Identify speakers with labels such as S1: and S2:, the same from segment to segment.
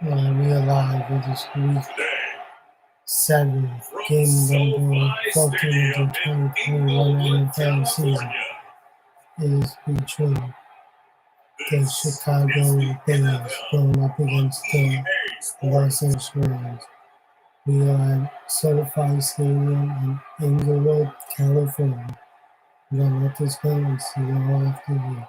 S1: realize it is week 7, game number 14 of the 2021 NFL season. It is between the Chicago Bears going up against the Los Angeles Rams. We are at Certified Stadium in Inglewood, California. We're going to let this go and see all after you.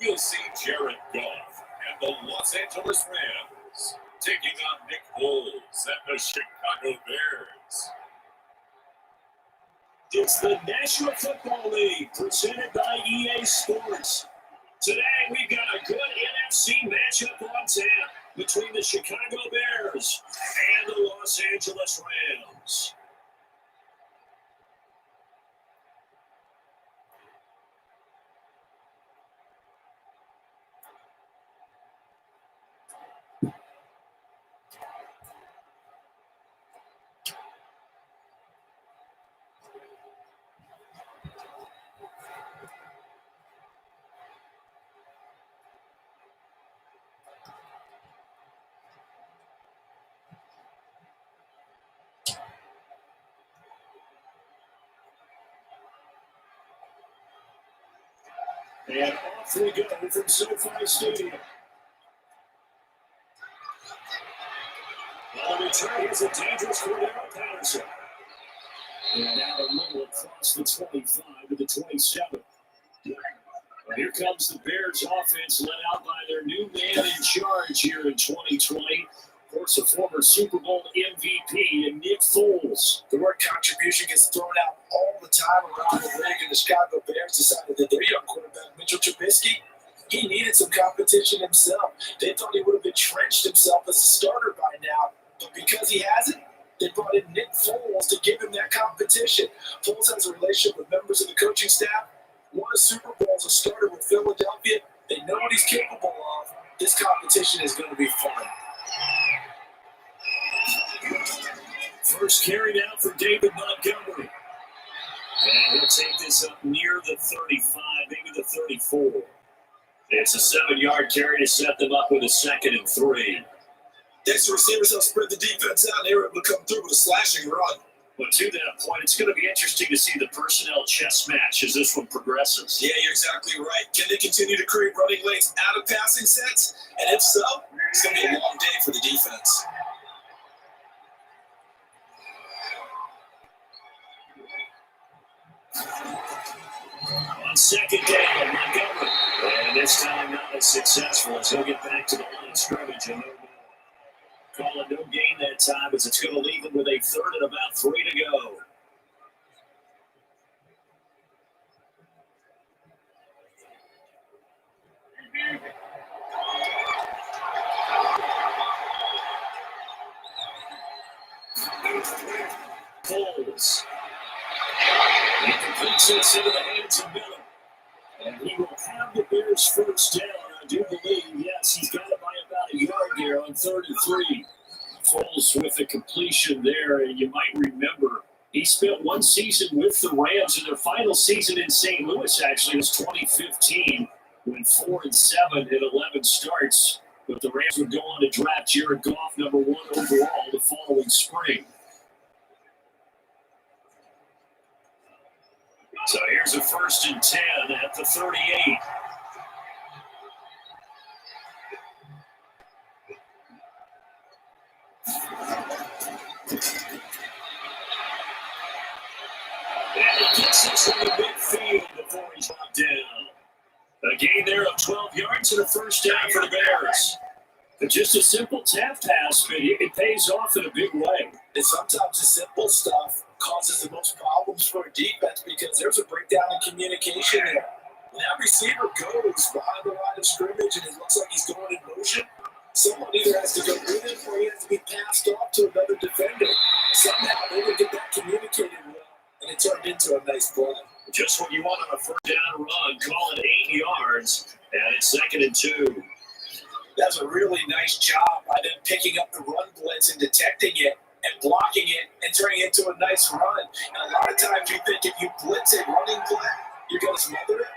S2: We'll see Jared Goff and the Los Angeles Rams taking on Nick Foles and the Chicago Bears. It's the National Football League presented by EA Sports. Today we've got a good NFC matchup on tap between the Chicago Bears and the Los Angeles Rams. And off we go from SoFi Stadium. On the return, here's a dangerous Cordero Patterson. And now a little across the 25 to the 27. Well, here comes the Bears offense led out by their new man in charge here in 2020. Of course, a former Super Bowl MVP and Nick Foles.
S3: The word contribution gets thrown out all the time around the league, and the Chicago Bears decided that their young quarterback, Mitchell Trubisky, he needed some competition himself. They thought he would have entrenched himself as a starter by now, but because he hasn't, they brought in Nick Foles to give him that competition. Foles has a relationship with members of the coaching staff, won a Super Bowl as a starter with Philadelphia. They know what he's capable of. This competition is going to be fun.
S2: First carry now for David Montgomery. And he'll take this up near the 35, maybe the 34. It's a 7-yard carry to set them up with a 2nd and 3.
S3: Next, receivers help spread the defense out, and they were able to come through with a slashing run.
S2: But to that point, it's going to be interesting to see the personnel chess match as this one progresses.
S3: Yeah, you're exactly right. Can they continue to create running lanes out of passing sets? And if so, it's going to be a long day for the defense.
S2: On second down, Montgomery. And this time not as successful as he'll get back to the line of scrimmage. And call it no gain that time as it's going to leave him with a 3rd and about 3 to go. Foles. He completes this into the hands of Miller. And he will have the Bears first down. I do believe, yes, he's got it by about a yard there on 3rd and 3. Foles with the completion there. And you might remember, he spent one season with the Rams, and their final season in St. Louis actually was 2015, when 4-7 and 11 starts. But the Rams would go on to draft Jared Goff number 1 overall the following spring. So here's a 1st and 10 at the 38. And he gets us in the midfield before he's knocked down. A gain there of 12 yards and a first down for the Bears. But just a simple tap pass, but it pays off in a big way.
S3: And sometimes the simple stuff causes the most problems for a defense because there's a breakdown in communication there. When that receiver goes behind the line of scrimmage and it looks like he's going in motion, someone either has to go with him or he has to be passed off to another defender. Somehow they didn't get that communicated well, and it turned into a nice play.
S2: Just what you want on a 1st down run, call it 8 yards, and it's 2nd and 2.
S3: That's a really nice job by them picking up the run blitz and detecting it and blocking it and turning it into a nice run. And a lot of times you think if you blitz a running play, you're going to smother it.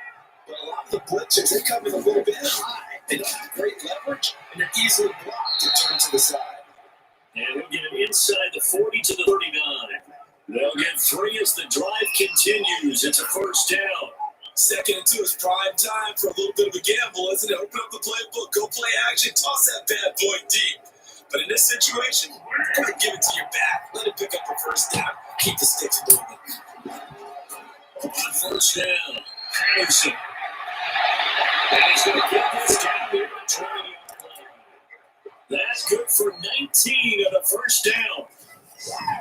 S3: But a lot of the blitzers, they come in a little bit high. They don't have great leverage, and they're easily blocked and turned to the side.
S2: And he'll get it inside the 40 to the 39. They'll get 3 as the drive continues. It's a first down.
S3: 2nd and 2 is prime time for a little bit of a gamble, isn't it? Open up the playbook, go play action, toss that bad boy deep. But in this situation, you're going to give it to your back. Let it pick up a first down. Keep the sticks moving.
S2: On first down, Patterson. And he's going to get this down here at 20. That's good for 19 of the first down.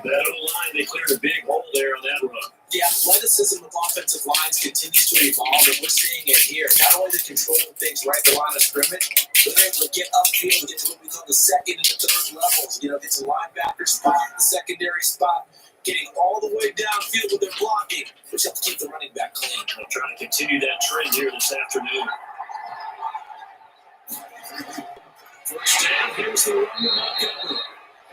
S2: That O-line, they cleared a big hole there on that run.
S3: The athleticism of offensive lines continues to evolve, and we're seeing it here. Not only the controlling things right at the line of scrimmage, but they're able to get upfield and get to what we call the second and the third levels. You know, it's a linebacker spot, the secondary spot, getting all the way downfield with their blocking, which helps keep the running back clean.
S2: I'm trying to continue that trend here this afternoon. First down, here's the run to Montgomery.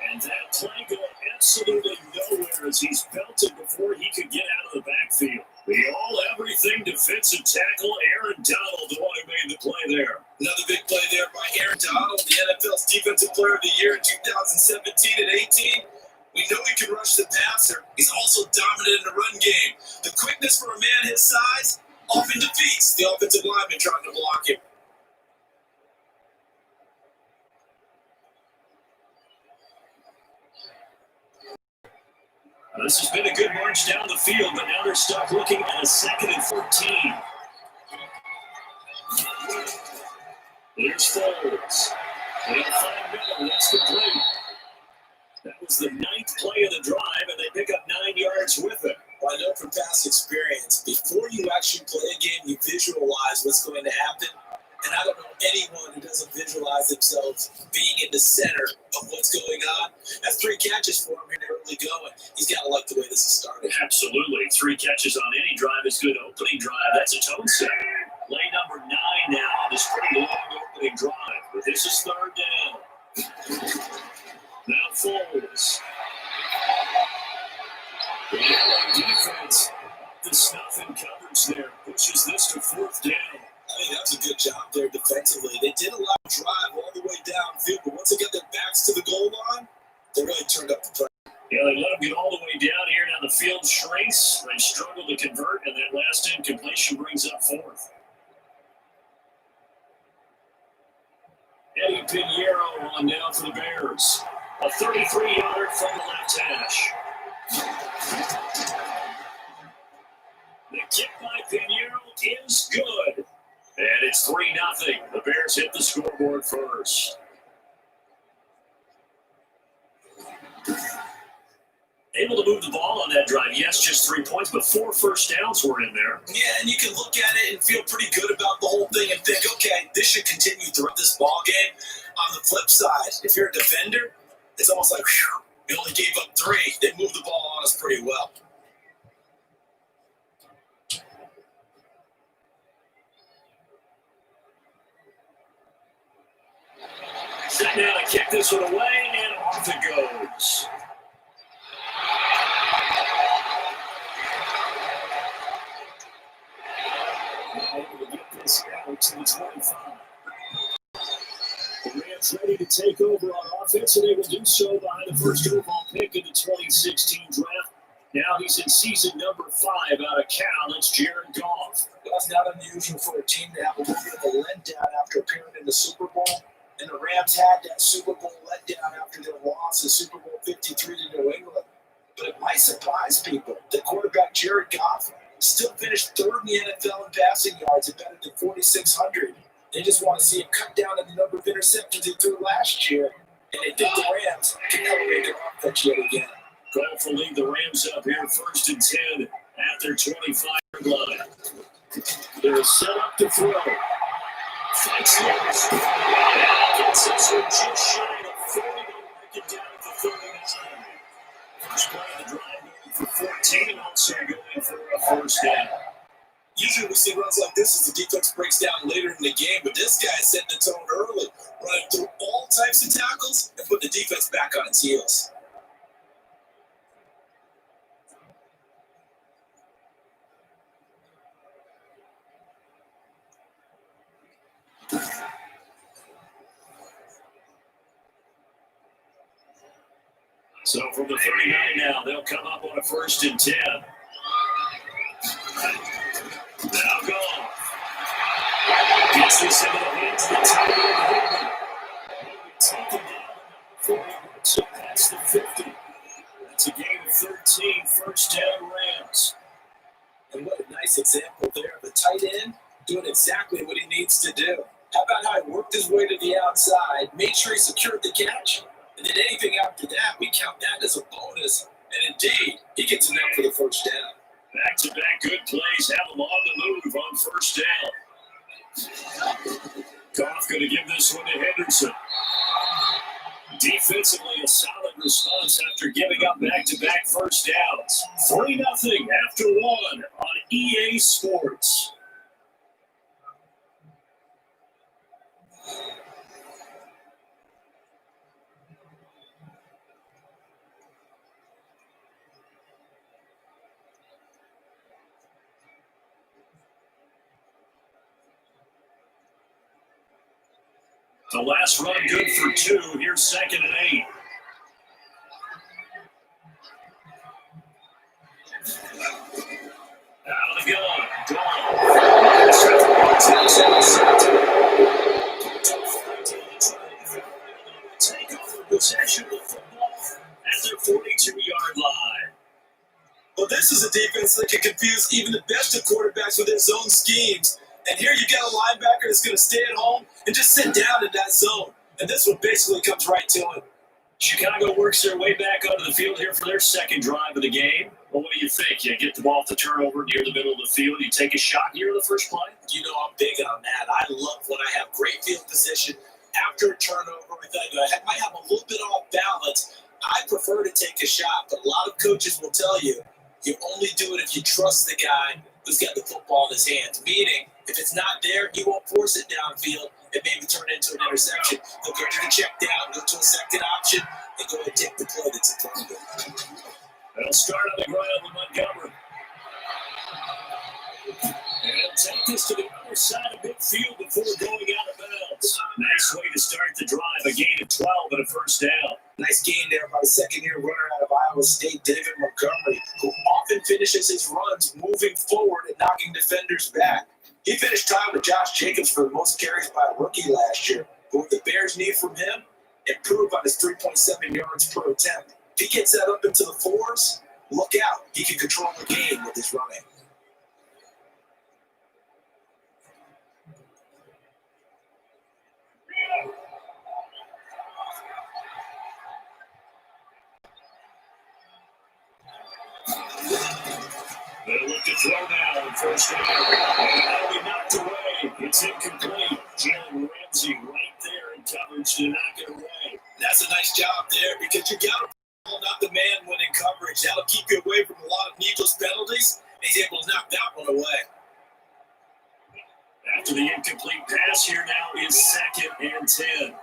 S2: And that play going absolutely nowhere as he's belted before he could get out of the backfield. The all-everything defensive tackle, Aaron Donald, the one who made the play there.
S3: Another big play there by Aaron Donald, the NFL's Defensive Player of the Year in 2017 and 18. We know he can rush the passer. He's also dominant in the run game. The quickness for a man his size often defeats the offensive lineman trying to block him.
S2: This has been a good march down the field, but now they're stuck looking at a 2nd and 14. Here's Foles. They'll find Miller. That's complete. That was the 9th play of the drive, and they pick up 9 yards with it.
S3: Well, I know from past experience, before you actually play a game, you visualize what's going to happen. And I don't know anyone who doesn't visualize themselves being in the center of what's going on. That's 3 catches for him in the early going. He's got to like the way this has started.
S2: Absolutely. 3 catches on any drive is good opening drive. That's a tone setter. Play number 9 now on this pretty long opening drive. But this is 3rd down. Now Foles. The LA defense, the snuff and coverage there, pushes this to 4th down.
S3: I think that was a good job there defensively. They did allow a drive all the way downfield, but once they got their backs to the goal line, they really turned up the pressure.
S2: Yeah, they let them get all the way down here. Now the field shrinks. They struggle to convert, and that last incompletion brings up 4th. Eddie Pinheiro on down for the Bears. A 33-yarder from the left hash. The kick by Pinheiro is good. And it's 3-0. The Bears hit the scoreboard first. Able to move the ball on that drive. Yes, just 3 points, but 4 first downs were in there.
S3: Yeah, and you can look at it and feel pretty good about the whole thing and think, okay, this should continue throughout this ball game. On the flip side, if you're a defender, it's almost like, whew, we only gave up 3. They moved the ball on us pretty well.
S2: Set now to kick this one away, and off it goes. Able to get this out to the 25. The Rams ready to take over on offense, and they will do so behind the first overall pick in the 2016 draft. Now he's in season number 5 out of Cal. It's Jared Goff.
S3: That's not unusual for a team to have a little bit of a letdown after appearing in the Super Bowl. And the Rams had that Super Bowl letdown after their loss in Super Bowl 53 to New England. But it might surprise people that quarterback Jared Goff still finished 3rd in the NFL in passing yards at better than 4,600. They just want to see him cut down on the number of interceptions he threw last year. And they think the Rams can elevate their offense yet again.
S2: Goff will lead the Rams up here 1st and 10 at their 25-yard line. They're set up to throw. Fights loose. Gets us just shy of 40 to mark it down at the 39. First play of the drive going for 14, also going for a first down.
S3: Usually we see runs like this as the defense breaks down later in the game, but this guy set the tone early, running through all types of tackles and put the defense back on its heels.
S2: So from the 39 now, they'll come up on a 1st and 10. Now gone. Gets this into the hands of the tight end. Taken down before he gets it past the 50. That's a gain of 13, 1st down Rams.
S3: And what a nice example there of a tight end doing exactly what he needs to do. How about how he worked his way to the outside, made sure he secured the catch, and then anything after that, we count that as a bonus. And indeed, he gets enough for the 1st down.
S2: Back-to-back good plays have him on the move on 1st down. Goff going to give this one to Henderson. Defensively, a solid response after giving up back-to-back 1st downs. 3-0 after 1 on EA Sports. The last run good for 2. Here's 2nd and 8. Out of the gun. Take over possession of the football at their 42-yard line.
S3: Well, this is a defense that can confuse even the best of quarterbacks with their zone schemes. And here you got a linebacker that's going to stay at home and just sit down in that zone. And this one basically comes right to him.
S2: Chicago works their way back onto the field here for their 2nd drive of the game. Well, what do you think? You get the ball off the turnover near the middle of the field. You take a shot here in the first play?
S3: You know, I'm big on that. I love when I have great field position after a turnover. I might have a little bit off balance. I prefer to take a shot, but a lot of coaches will tell you only do it if you trust the guy who's got the football in his hands. Meaning, if it's not there, he won't force it downfield and maybe turn it into an interception. He'll go to the check down, go to a second option, and go and take the play that's in front of him.
S2: They'll start on the ground with Montgomery. And he'll take this to the other side of midfield before going out of bounds. Nice way to start the drive. A gain of 12 and a 1st down.
S3: Nice gain there by the 2nd-year runner out of Iowa State, David Montgomery, who often finishes his runs moving forward and knocking defenders back. He finished tied with Josh Jacobs for the most carries by a rookie last year. But what the Bears need from him, improve on his 3.7 yards per attempt. If he gets that up into the 4s, look out. He can control the game with his running.
S2: They'll look to throw now on 1st down. And that'll be knocked away. It's incomplete. Jalen Ramsey right there in coverage to knock it away.
S3: That's a nice job there because you got to pull out the man when in coverage. That'll keep you away from a lot of needless penalties. And he's able to knock that one away.
S2: After the incomplete pass here now is 2nd and 10.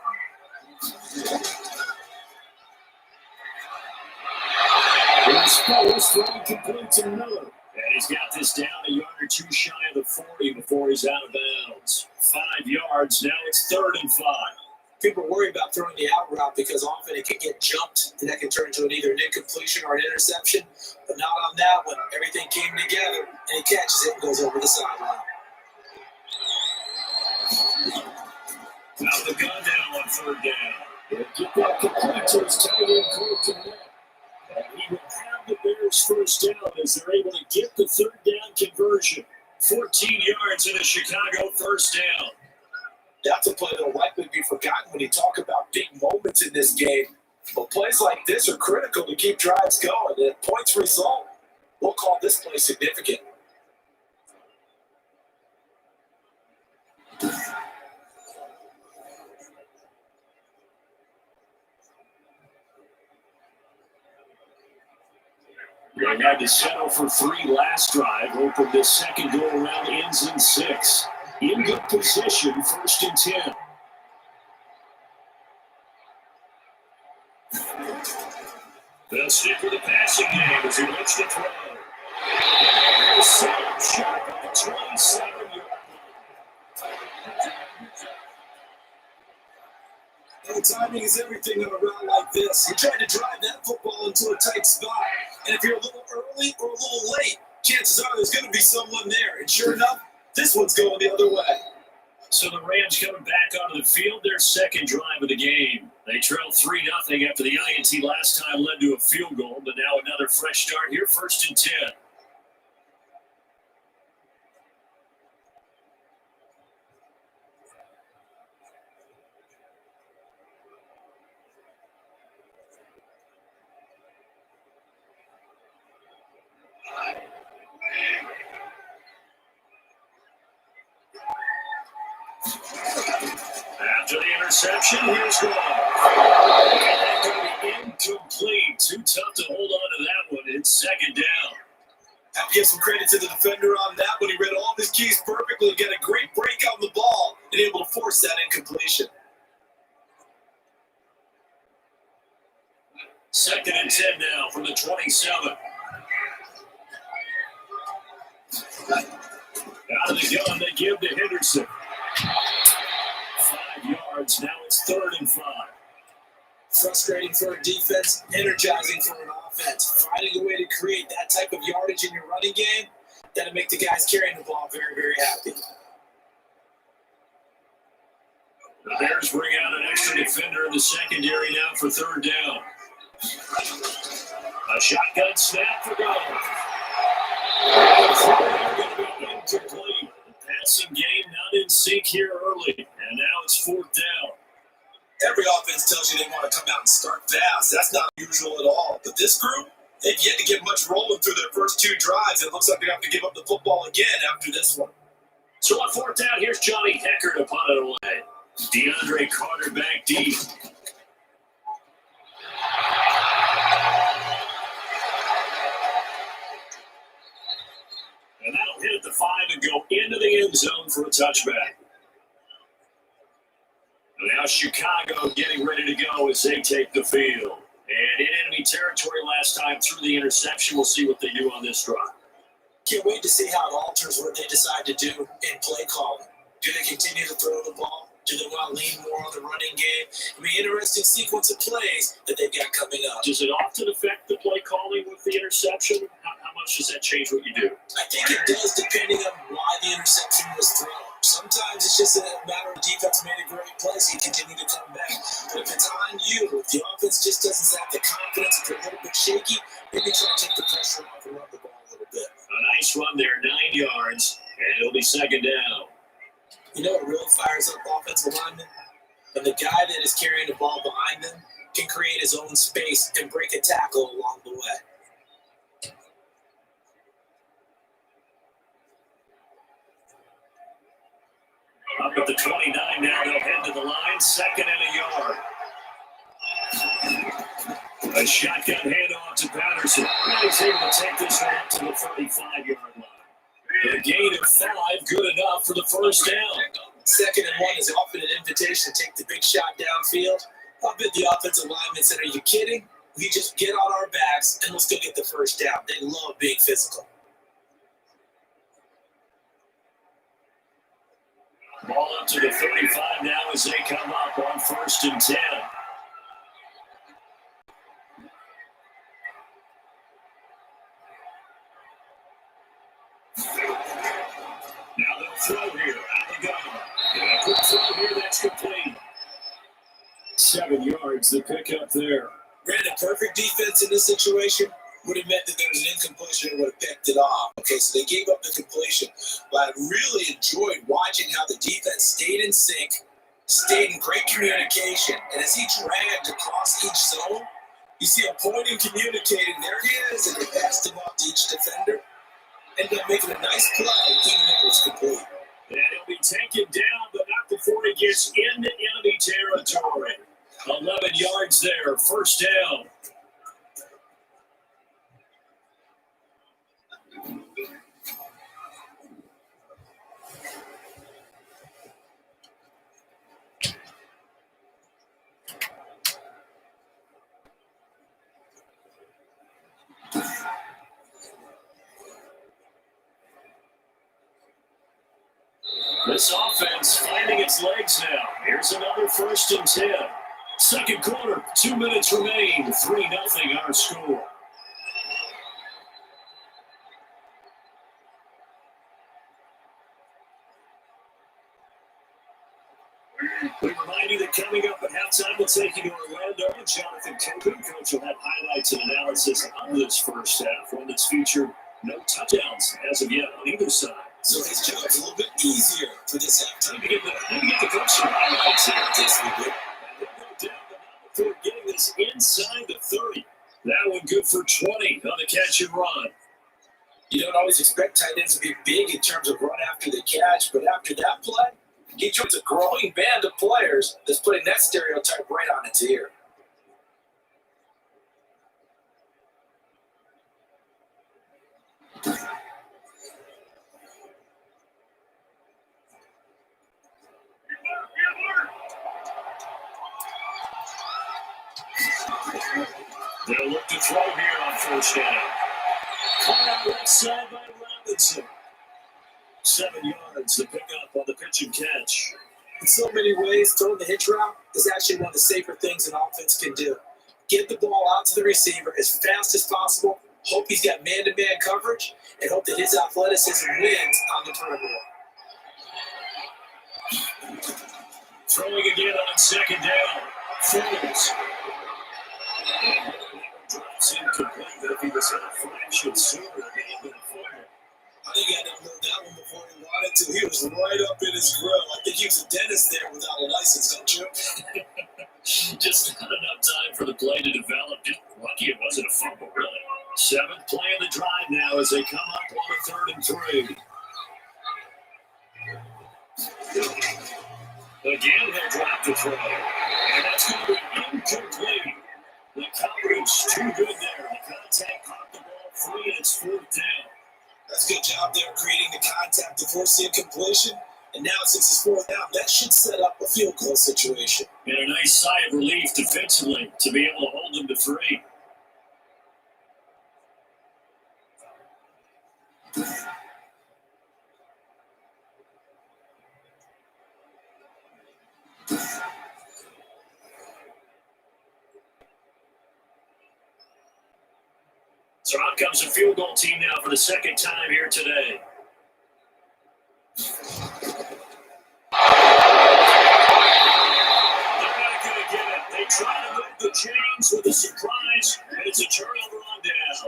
S2: Here's Fellows throwing complete to Miller. And he's got this down a yard or 2 shy of the 40 before he's out of bounds. 5 yards. Now it's 3rd and 5.
S3: People worry about throwing the out route because often it can get jumped and that can turn into either an incompletion or an interception. But not on that one. Everything came together and he catches it and goes over the sideline.
S2: Out the gun now on 3rd down. He'll get that complete to his tight end, Colton Kmet. And he will have the Bears' 1st down as they're able to get the 3rd down conversion. 14 yards in a Chicago 1st down.
S3: That's a play that will likely be forgotten when you talk about big moments in this game. But plays like this are critical to keep drives going. And if points result, we'll call this play significant.
S2: They had to settle for 3 last drive. Opened the second go around, ends in 6. In good position, 1st and 10. They'll stick with the passing game as he looks to throw. Sharp at the 27-yard line.
S3: And timing is everything on a route like this. You're trying to drive that football into a tight spot. And if you're a little early or a little late, chances are there's going to be someone there. And sure enough, this one's going the other way.
S2: So the Rams coming back onto the field, their second drive of the game. They trailed 3-0 after the INT last time led to a field goal, but now another fresh start here, 1st and 10. After the interception, here's one. That's going to be incomplete. Too tough to hold on to that one. It's 2nd down.
S3: Have to give some credit to the defender on that one. He read all of his keys perfectly, got a great break on the ball, and able to force that incompletion.
S2: 2nd and 10 now from the 27. Out of the gun, they give to Henderson. 5 yards. Now it's 3rd and 5.
S3: Frustrating for a defense, energizing for an offense. Finding a way to create that type of yardage in your running game, that'll make the guys carrying the ball very, very happy.
S2: The Bears bring out an extra defender in the secondary now for 3rd down. A shotgun snap for goal. Going to be incomplete. The passing game not in sync here early, and now it's 4th down.
S3: Every offense tells you they want to come out and start fast. That's not usual at all. But this group, they've yet to get much rolling through their first 2 drives. It looks like they have to give up the football again after this one.
S2: So on 4th down, here's Johnny Hecker to punt it away. DeAndre Carter back deep. And that'll hit at the 5 and go into the end zone for a touchback. Now Chicago getting ready to go as they take the field. And in enemy territory last time through the interception. We'll see what they do on this drive.
S3: Can't wait to see how it alters what they decide to do in play calling. Do they continue to throw the ball? Do they want to lean more on the running game? It'll be an interesting sequence of plays that they've got coming up.
S2: Does it often affect the play calling with the interception? How much does that change what you do?
S3: I think it does, depending on why the interception was thrown. Sometimes it's just a matter of defense made a great play, so you continue to come back. But if it's on you, if the offense just doesn't have the confidence, if they're a little bit shaky, maybe try to take the pressure off and run the ball a little bit.
S2: A nice run there, 9 yards, and it'll be 2nd down.
S3: You know what really fires up offensive linemen? When the guy that is carrying the ball behind them can create his own space and break a tackle along the way.
S2: Up at the 29 now, they'll head to the line, 2nd and a yard. A shotgun handoff to Patterson. He's able to take this one up to the 35-yard line. A gain of 5, good enough for the 1st down.
S3: 2nd and 1 is often an invitation to take the big shot downfield. I bet the offensive lineman said, "Are you kidding? We just get on our backs and let's go get the 1st down." They love being physical.
S2: Ball up to the 35 now as they come up on 1st and 10. Now they'll throw here. Out the gun. And a quick throw here that's complete. 7 yards, the pickup there.
S3: Ran a perfect defense in this situation. Would have meant that there was an incompletion and would have picked it off. Okay, so they gave up the completion. But I really enjoyed watching how the defense stayed in sync, stayed in great communication. And as he dragged across each zone, you see him pointing, communicating. There he is, and they passed him off to each defender. Ended up making a nice play, even if it was complete.
S2: And he'll be taken down, but not before he gets into enemy territory. 11 yards there, 1st down. This offense finding its legs now. Here's another 1st and 10. Second quarter, 2 minutes remain, 3-0 our score. We remind you that coming up at halftime, we'll take you to Orlando. Jonathan Copeland, coach, will have highlights and analysis on this first half, one that's featured no touchdowns as of yet on either side.
S3: So his job's a little bit easier for this halftime.
S2: Let me get the coach some highlights here. Yes, we do. And they'll go down the number 4, getting this inside the 30. That one good for 20 on the catch and run.
S3: You don't always expect tight ends to be big in terms of run after the catch, but after that play, he joins a growing band of players that's putting that stereotype right on its ear.
S2: They'll look to throw here on first down. Caught out left side by Robinson. 7 yards to pick up on the pitch and catch.
S3: In so many ways, throwing the hitch route is actually one of the safer things an offense can do. Get the ball out to the receiver as fast as possible, hope he's got man-to-man coverage, and hope that his athleticism wins on the perimeter.
S2: Throwing again on second down. Fields. Drops incomplete. If he was in a fraction sooner, he would have fired.
S3: I think he had to unload that one before he wanted to. He was right up in his grill. I think he was a dentist there without a license, don't you?
S2: Just not enough time for the play to develop. Just lucky it wasn't a fumble, really. 7th play of the drive now as they come up on a 3rd and 3. Again, they'll drop the throw. And that's going to be incomplete. The coverage too good there. The contact caught the ball free, and it's 4th down.
S3: That's a good job there creating the contact to force the incompletion. And now since it's 4th down, that should set up a field goal situation.
S2: And a nice sigh of relief defensively to be able to hold them to 3. So out comes the field goal team now for the 2nd time here today. They're not going to get it. They try to move the chains with a surprise, and it's a turnover on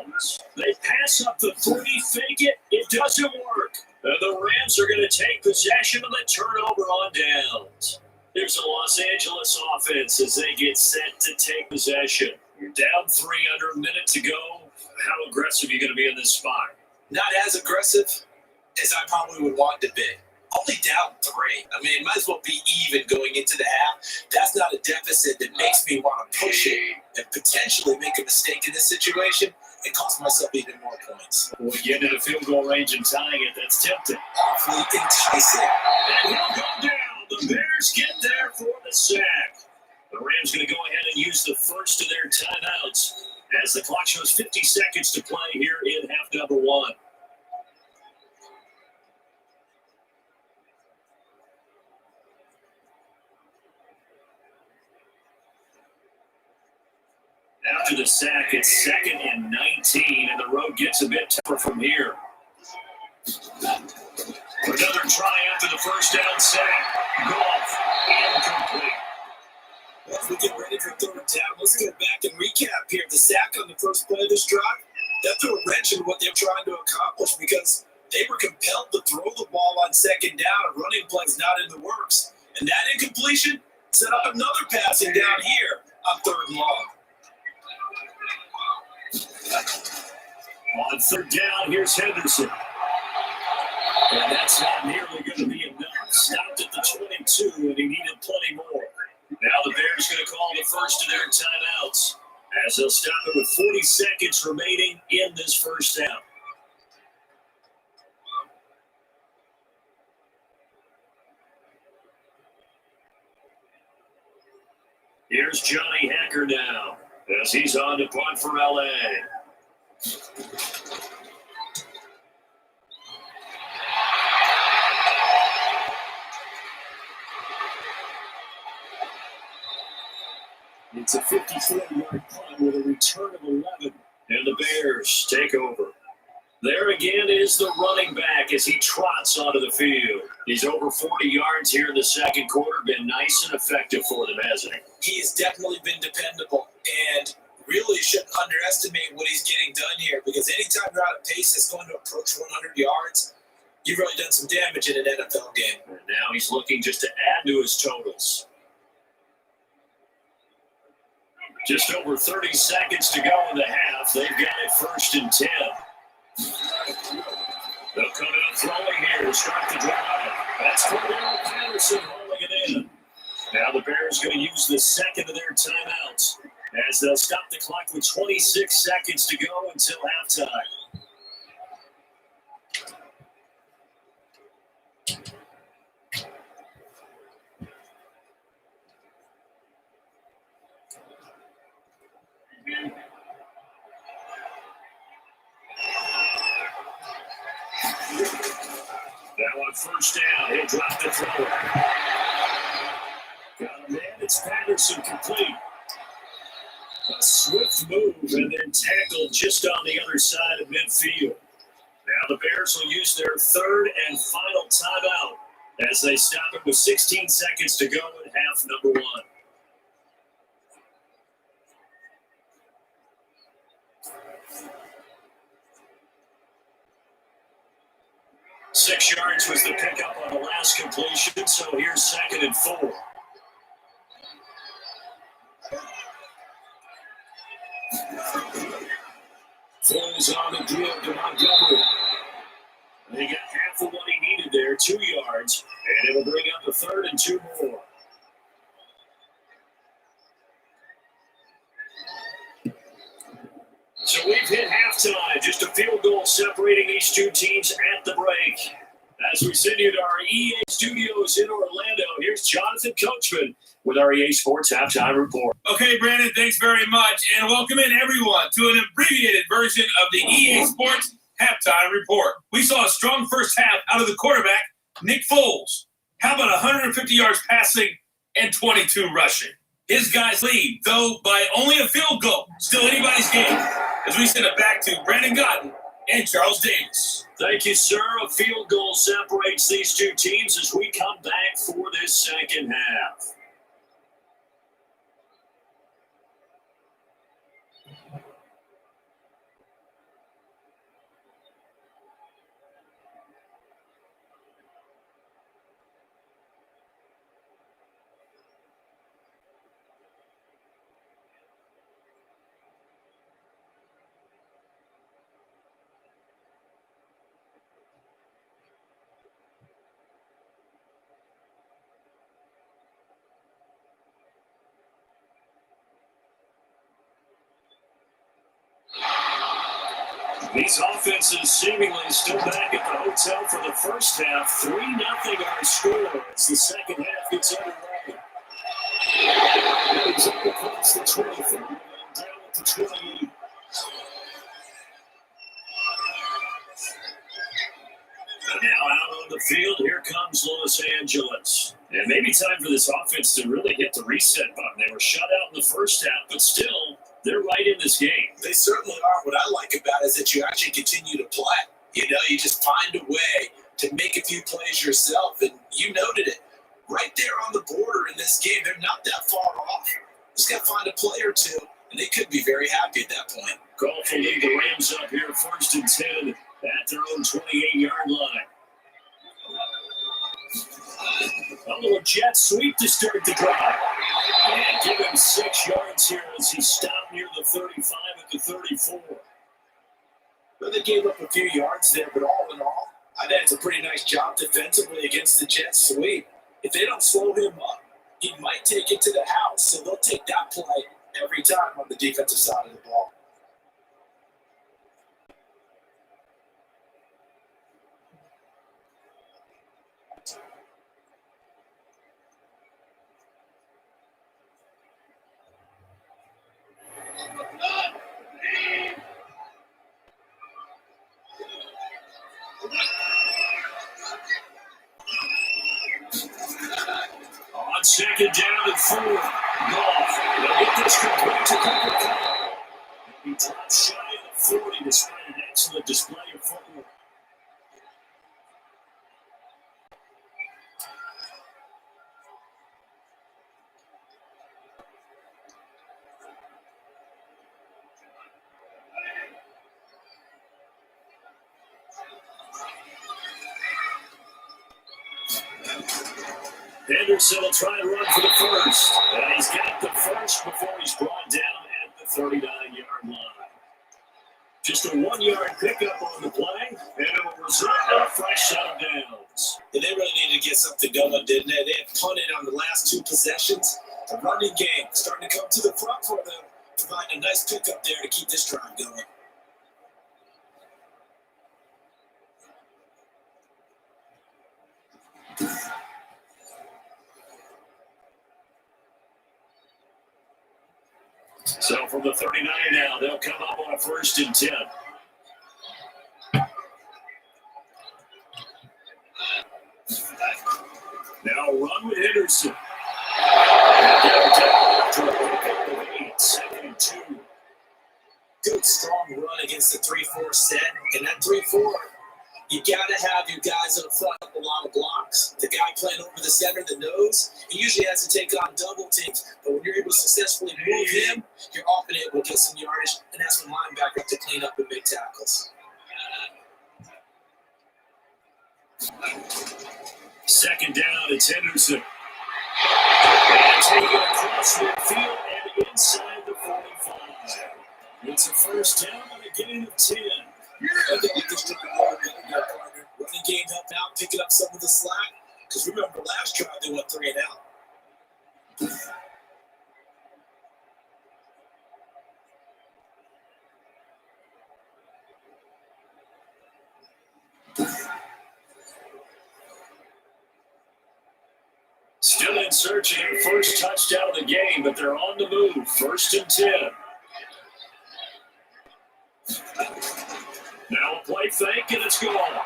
S2: downs. They pass up the 3, fake it. It doesn't work. And the Rams are going to take possession of the turnover on downs. Here's the Los Angeles offense as they get set to take possession. You're down 3 under a minute to go. How aggressive are you going to be in this spot?
S3: Not as aggressive as I probably would want to be. Only down 3. I mean, it might as well be even going into the half. That's not a deficit that makes me want to push it and potentially make a mistake in this situation and cost myself even more points.
S2: Well, get into the field goal range and tying it, that's tempting.
S3: Awfully enticing.
S2: And he'll go down. The Bears get there for the sack. The Rams going to go ahead and use the first of their timeouts as the clock shows 50 seconds to play here in half number 1. After the sack, it's 2nd and 19, and the road gets a bit tougher from here. Another try after the first down sack. Goff, incomplete.
S3: Well, as we get ready for 3rd down, let's go back and recap here. The sack on the first play of this drive, that threw a wrench in what they're trying to accomplish because they were compelled to throw the ball on 2nd down. A running play is not in the works. And that incompletion set up another passing down here on 3rd and long.
S2: On 3rd down, here's Henderson. And that's not nearly going to be enough. Stopped at the 22, and he needed plenty more. Now the Bears going to call the first of their timeouts as they'll stop it with 40 seconds remaining in this first down. Here's Johnny Hacker now as he's on to punt for LA. It's a 54-yard punt with a return of 11. And the Bears take over. There again is the running back as he trots onto the field. He's over 40 yards here in the second quarter. Been nice and effective for them, hasn't he?
S3: He's definitely been dependable, and really shouldn't underestimate what he's getting done here, because anytime you're at a pace that's going to approach 100 yards, you've really done some damage in an NFL game.
S2: And now he's looking just to add to his totals. Just over 30 seconds to go in the half. They've got it 1st and 10. They'll come out throwing here to start the drive. That's Cordell Patterson rolling it in. Now the Bears going to use the second of their timeouts as they'll stop the clock with 26 seconds to go until halftime. Now on 1st down, he'll drop the throw. Got a man, it's Patterson complete. A swift move and then tackled just on the other side of midfield. Now the Bears will use their 3rd and final timeout as they stop it with 16 seconds to go in half number 1. Six yards was the pickup on the last completion, so here's 2nd and 4. Throws on the deal to Montgomery. They got half of what he needed there, 2 yards, and it'll bring up a 3rd and 2 more. So we've hit halftime, just a field goal separating these two teams at the break. As we send you to our EA studios in Orlando, here's Jonathan Coachman with our EA Sports Halftime Report.
S4: Okay, Brandon, thanks very much. And welcome in, everyone, to an abbreviated version of the EA Sports Halftime Report. We saw a strong first half out of the quarterback, Nick Foles. How about 150 yards passing and 22 rushing? His guys lead, though by only a field goal. Still anybody's game. As we send it back to Brandon Godden and Charles Davis.
S2: Thank you, sir. A field goal separates these two teams as we come back for this second half. These offenses seemingly still back at the hotel for the first half. 3-0 our score as the second half gets underway. He's up across the 24 and down at the 28. And now out on the field, here comes Los Angeles. And maybe time for this offense to really hit the reset button. They were shut out in the first half, but still, they're right in this game.
S3: They certainly are. What I like about it is that you actually continue to play. You know, you just find a way to make a few plays yourself, and you noted it. Right there on the border in this game, they're not that far off. Just got to find a play or two, and they could be very happy at that point.
S2: Goff will lead the Rams up here 1st and 10 at their own 28-yard line. A little jet sweep to start the drive. And give him 6 yards here as he stopped near the 35 at the 34.
S3: Well, they gave up a few yards there, but all in all, I think it's a pretty nice job defensively against the jet sweep. If they don't slow him up, he might take it to the house, so they'll take that play every time on the defensive side of the ball.
S2: On second down, down and 4. Goff will get this complete to Cooper Kupp. He drops shy of the 40 despite an excellent display of footwork. Henderson will try and run for the first. And he's got the first before he's brought down at the 39-yard line. Just a 1-yard pickup on the play, and it will result in a fresh set of downs.
S3: And they really needed to get something going, didn't they? They had punted on the last 2 possessions. The running game starting to come to the front for them, providing a nice pickup there to keep this drive going.
S2: So from the 39 now, they'll come up on a 1st and 10. Now run with Henderson. And they'll down after a pickup of 8, 2nd and 2.
S3: Good, strong run against the 3-4 set. And that 3-4, you got to have your guys up front up a lot of blocks. The guy playing over the center, the nose, he usually has to take on double teams. But when you're able to successfully move him, you're often able to get some yardage, and that's when linebackers have to clean up and make tackles.
S2: 2nd down, it's Henderson. And taking it across midfield and inside the 45. It's a 1st down and a gain of 10.
S3: I think like this drive a little bit ago, partner. Running game helped out, picking up some of the slack. Because remember, last drive they went 3 and out.
S2: Still in search of their first touchdown of the game, but they're on the move. 1st and 10. Now a play fake, and it's gone.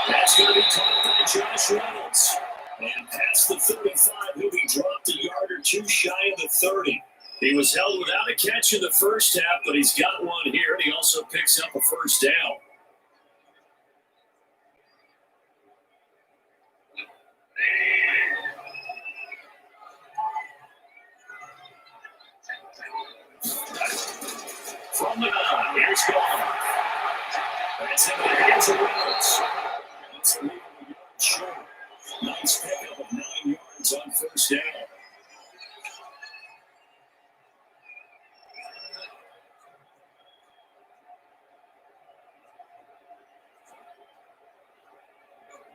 S2: That's going to be caught by Josh Reynolds. And past the 35, he'll be dropped a yard or 2 shy of the 30. He was held without a catch in the first half, but he's got one here, and he also picks up a 1st down. From the 9, here's Goff. That's in the hands of Reynolds. That's a lead yard short. Nice pickup of 9 yards on 1st down.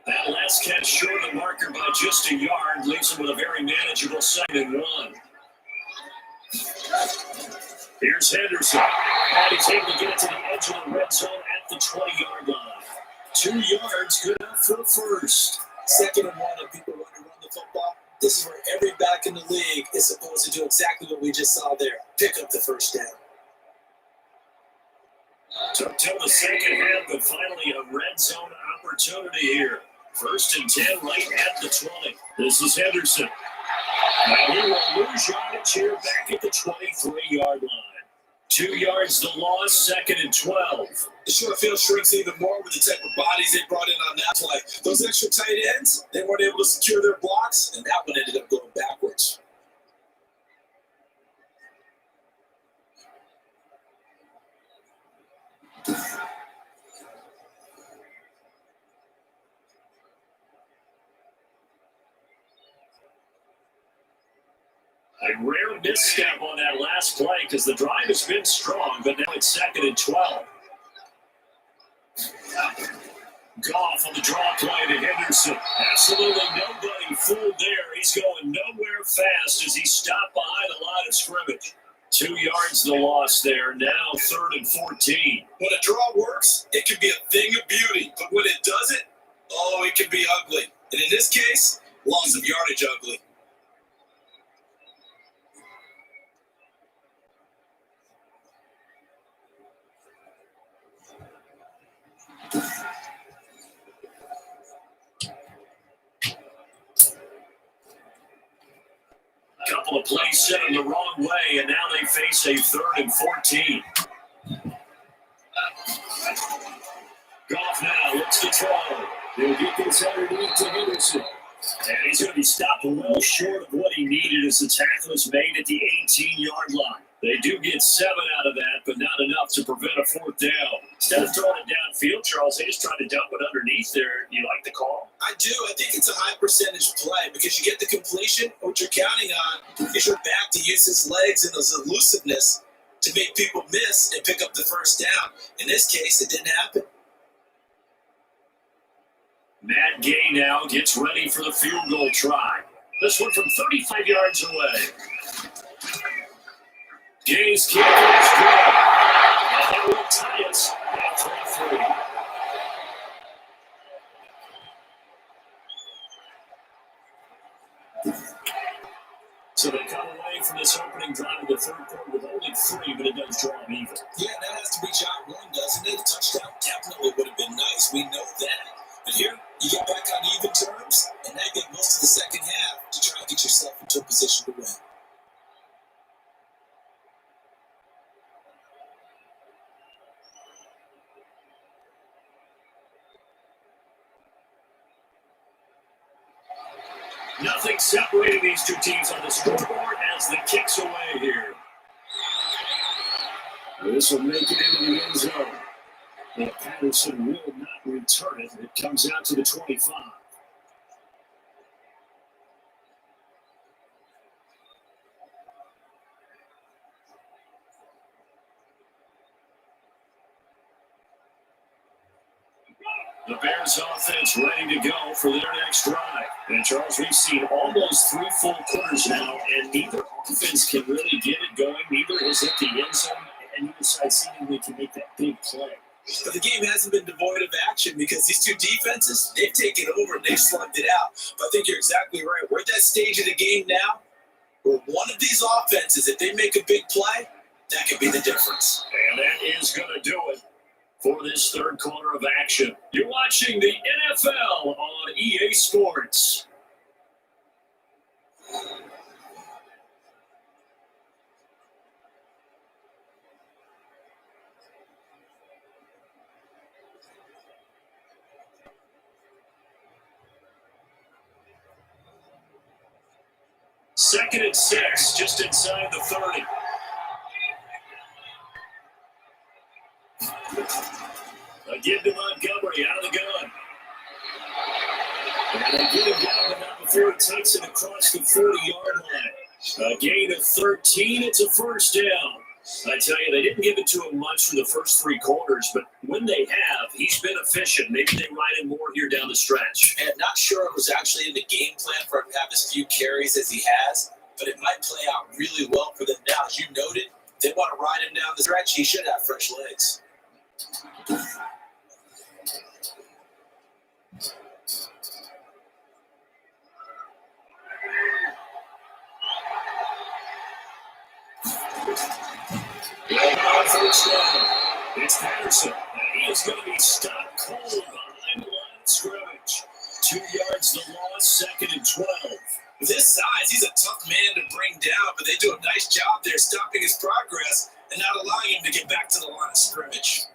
S2: That last catch short of the marker by just a yard leaves him with a very manageable 2nd and 1. Here's Henderson. And he's able to get it to the edge of the red zone at the 20-yard line. 2 yards, good enough for the 1st.
S3: 2nd and 1, and people want to run the football. This is where every back in the league is supposed to do exactly what we just saw there. Pick up the 1st down.
S2: Took till the 2nd half, but finally a red zone opportunity here. 1st and 10 right at the 20. This is Henderson. Now he will lose yardage here back at the 23-yard line. 2 yards the loss, 2nd and 12.
S3: The short field shrinks even more with the type of bodies they brought in on that play. Those extra tight ends, they weren't able to secure their blocks, and that one ended up going backwards.
S2: A rare misstep on that last play because the drive has been strong, but now it's 2nd and 12. Goff on the draw play to Henderson. Absolutely nobody fooled there. He's going nowhere fast as he stopped behind a line of scrimmage. 2 yards the loss there. Now 3rd and 14.
S3: When a draw works, it can be a thing of beauty. But when it doesn't, oh, it can be ugly. And in this case, loss of yardage ugly.
S2: A play set them the wrong way, and now they face a 3rd and 14. Goff now looks to throw. He'll get this underneath to Henderson. And he's going to be stopped well short of what he needed as the tackle is made at the 18-yard line. They do get 7 out of that, but not enough to prevent a 4th down. Instead of throwing it downfield, Charles, they just tried to dump it underneath there. You like the call?
S3: I do. I think it's a high percentage play because you get the completion. What you're counting on is your back to use his legs and his elusiveness to make people miss and pick up the 1st down. In this case, it didn't happen.
S2: Matt Gay now gets ready for the field goal try. This one from 35 yards away. Gay's kick is good. And that will tie us at 3-3. So they come away from this opening drive of the 3rd quarter with only 3, but it does draw them even.
S3: Yeah, that has to be job 1, doesn't it? A touchdown definitely would have been nice. We know that. But here, you get back on even terms, and now you get most of the second half to try and get yourself into a position to win.
S2: Nothing separating these two teams on the scoreboard as the kick's away here. This will make it into the end zone. And Patterson will not return it. It comes out to the 25. The Bears offense ready to go for their next drive. And Charles, we've seen almost 3 full quarters now, and neither offense can really get it going. Neither has hit the end zone, and neither side seemingly can make that big play.
S3: But the game hasn't been devoid of action because these two defenses, they've taken over and they've slugged it out. But I think you're exactly right. We're at that stage of the game now where one of these offenses, if they make a big play, that could be the difference.
S2: And that is going to do it for this 3rd quarter of action. You're watching the NFL on EA Sports. Second and 6, just inside the 30. Again to Montgomery out of the gun. And they get him down, but not before he takes it across the 40-yard line. A gain of 13, it's a 1st down. I tell you, they didn't give it to him much for the first 3 quarters, but when they have, he's been efficient. Maybe they ride him more here down the stretch.
S3: And not sure it was actually in the game plan for him to have as few carries as he has, but it might play out really well for them now. As you noted, they want to ride him down the stretch. He should have fresh legs.
S2: First down. It's Patterson, and he is going to be stopped cold behind the line of scrimmage. 2 yards the loss, 2nd and 12.
S3: With his size, he's a tough man to bring down, but they do a nice job there stopping his progress and not allowing him to get back to the line of scrimmage.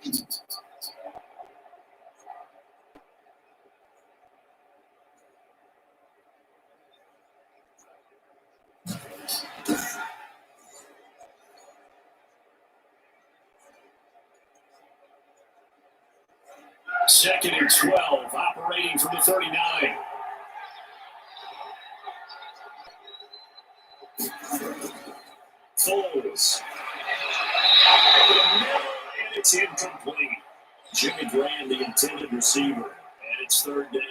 S2: Second and 12, operating from the 39. Foles. Over the middle, and it's incomplete. Jimmy Graham, the intended receiver, and it's 3rd down.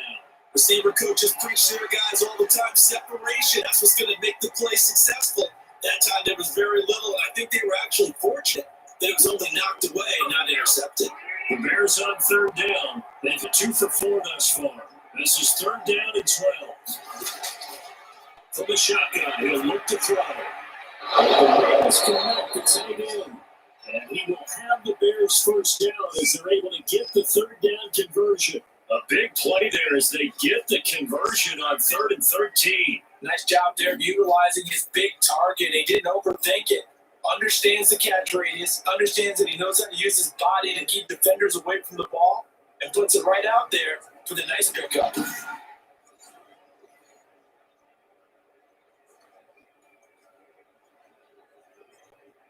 S3: Receiver coaches preach to their guys all the time, separation. That's what's going to make the play successful. That time there was very little, and I think they were actually fortunate that it was only knocked away and not intercepted.
S2: The Bears on 3rd down. They've hit 2 for 4 thus far. This is 3rd down and 12. From the shotgun, he'll look to throw. The Bears connect the tight end. And he will have the Bears 1st down as they're able to get the 3rd down conversion. A big play there as they get the conversion on 3rd and 13.
S3: Nice job there utilizing his big target. He didn't overthink it. Understands the catch radius, understands that he knows how to use his body to keep defenders away from the ball, and puts it right out there for the nice pickup.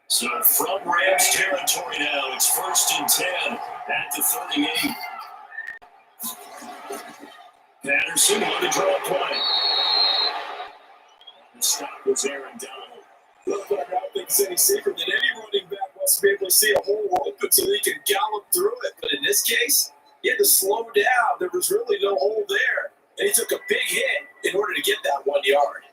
S2: So from Rams territory now, it's 1st and 10 at the 38. Patterson on the draw play. The stop was Aaron Donald.
S3: Look, I don't think it's any secret that any running back wants to be able to see a hole open so they can gallop through it. But in this case, he had to slow down. There was really no hole there. And he took a big hit in order to get that 1 yard.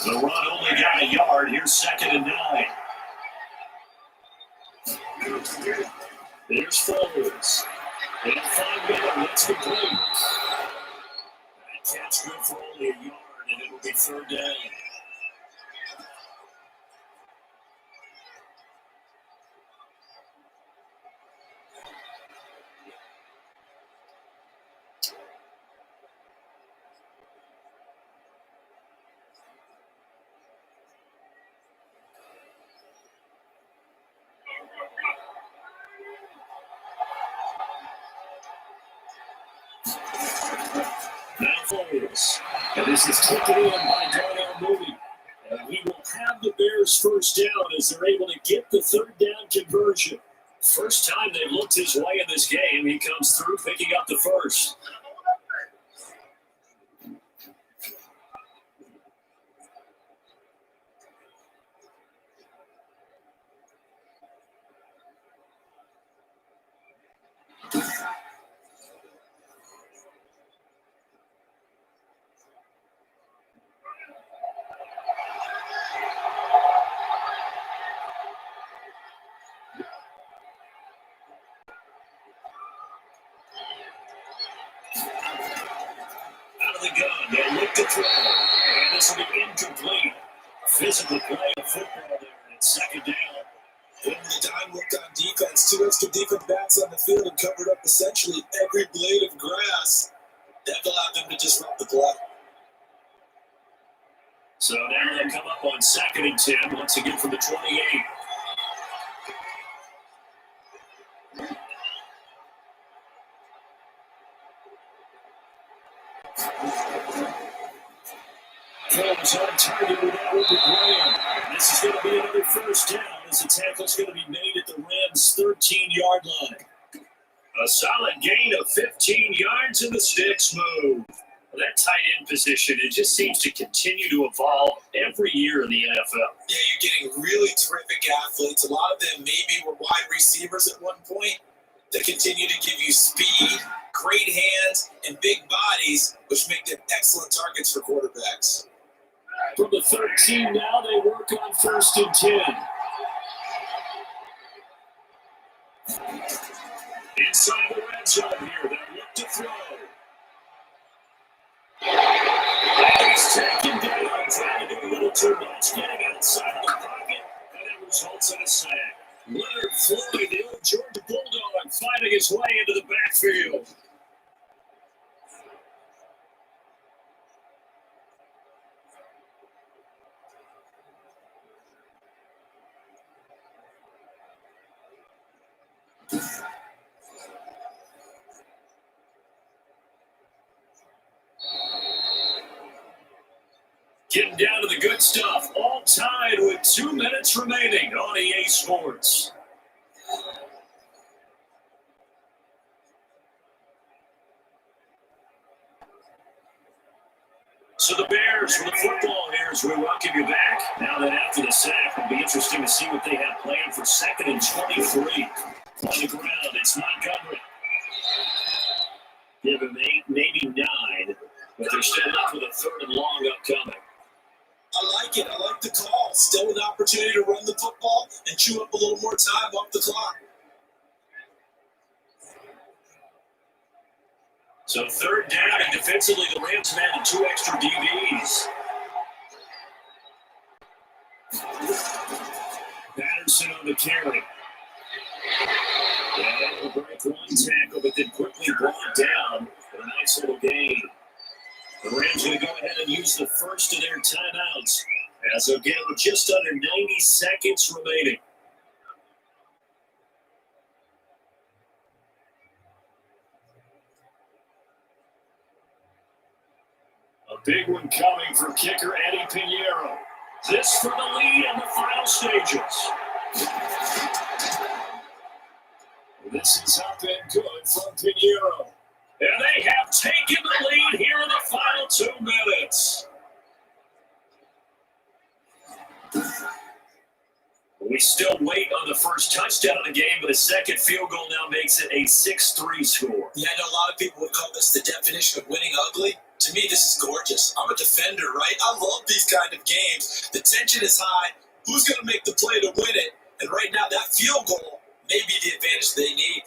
S2: The run only got a yard. Here's 2nd and 9. There's Foles. And 5 minutes. Let's complete. That catch good for only a yard, and it'll be 3rd down. Now Foles. And this is taken in by Darnell Mooney. And we will have the Bears 1st down as they're able to get the 3rd down conversion. First time they've looked his way in this game. He comes through picking up the 1st. Out of the gun, they'll look to throw. And this will be incomplete. Physical play of football there. And it's 2nd down.
S3: When the time looked on defense, 2 extra defense backs on the field and covered up essentially every blade of grass. That allowed them to disrupt the play.
S2: So now they'll come up on 2nd and 10, once again from the 28. Foles on target with Edward Graham. This is going to be another 1st down as the tackle's going to be made at the Rams' 13-yard line. A solid gain of 15 yards in the sticks move. Well, that tight end position, it just seems to continue to evolve every year in the NFL.
S3: Yeah, you're getting really terrific athletes. A lot of them maybe were wide receivers at one point that continue to give you speed, great hands, and big bodies, which make them excellent targets for quarterbacks.
S2: From the 13 now, they work on 1st and 10. Inside the red zone here, they look to throw. And he's taken down, trying to do a little too much, getting outside of the pocket, and it results in a sack. Leonard Floyd, the old Georgia Bulldog, finding his way into the backfield. Getting down to the good stuff, all tied with 2 minutes remaining on EA Sports. So the Bears with the football here as we welcome you back. Now that after the sack, it'll be interesting to see what they have planned for 2nd and 23. On the ground, it's Montgomery. Give him 8, maybe 9, but they're still left with a 3rd and long upcoming.
S3: I like it. I like the call. Still an opportunity to run the football and chew up a little more time off the clock.
S2: So 3rd down, and defensively, the Rams have added 2 extra DBs. Anderson on the carry. Yeah, will break one tackle, but then quickly brought down for a nice little gain. The Rams going to go ahead and use the first of their timeouts as they'll get it with just under 90 seconds remaining. A big one coming for kicker Eddie Pinheiro. This for the lead in the final stages. This is up and good from Pinheiro. And they have taken the lead here in the final 2 minutes. We still wait on the first touchdown of the game, but a second field goal now makes it a 6-3 score.
S3: Yeah, I know a lot of people would call this the definition of winning ugly. To me, this is gorgeous. I'm a defender, right? I love these kind of games. The tension is high. Who's going to make the play to win it? And right now, that field goal may be the advantage they need.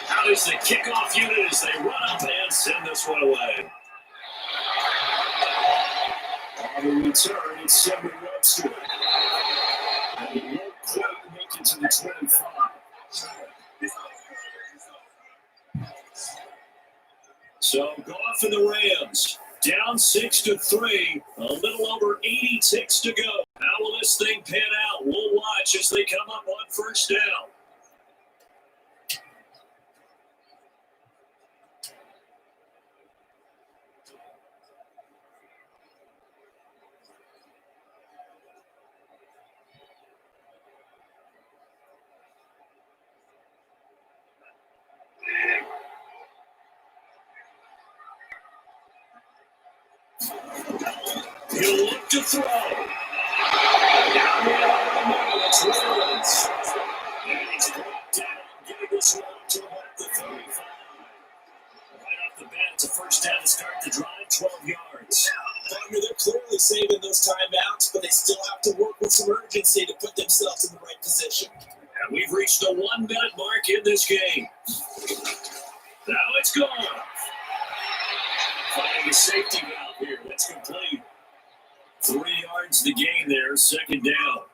S2: How does the kickoff unit as they run up and send this one away? On the return, it's 7 Webster. And he won't quite make it to the 25. So Goff and the Rams down 6-3, a little over 80 ticks to go. How will this thing pan out? We'll watch as they come up on first down. He'll look to throw. Down the middle, it's Rollins. And he's brought down, getting this one up to about the 35. Right off the bat, it's a first down to start the drive, 12 yards.
S3: They're clearly saving those timeouts, but they still have to work with some urgency to put themselves in the right position.
S2: And we've reached the 1 minute mark in this game. Now it's gone. Finding a safety valve here. That's complete. 3 yards to gain there, second down.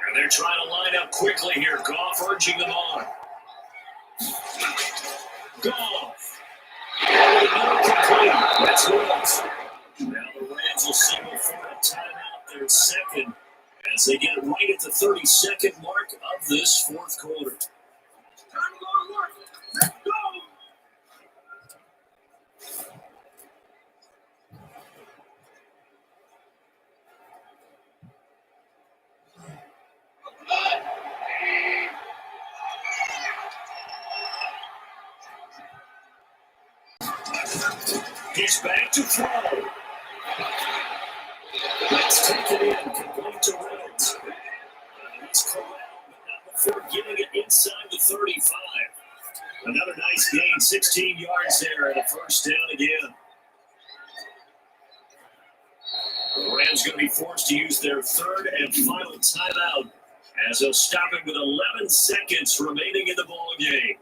S2: And they're trying to line up quickly here. Goff urging them on. Goff. Complete. That's Rams. Now the Rams will signal for a timeout their second as they get right at the 32nd mark of this fourth quarter. Time to go to work. Let's go. He's back to throw. Let's take it in. Complete to Reynolds. He's corralled, but not before getting it inside the 35. Another nice gain, 16 yards there, and a first down again. The Rams going to be forced to use their third and final timeout as they'll stop it with 11 seconds remaining in the ball game.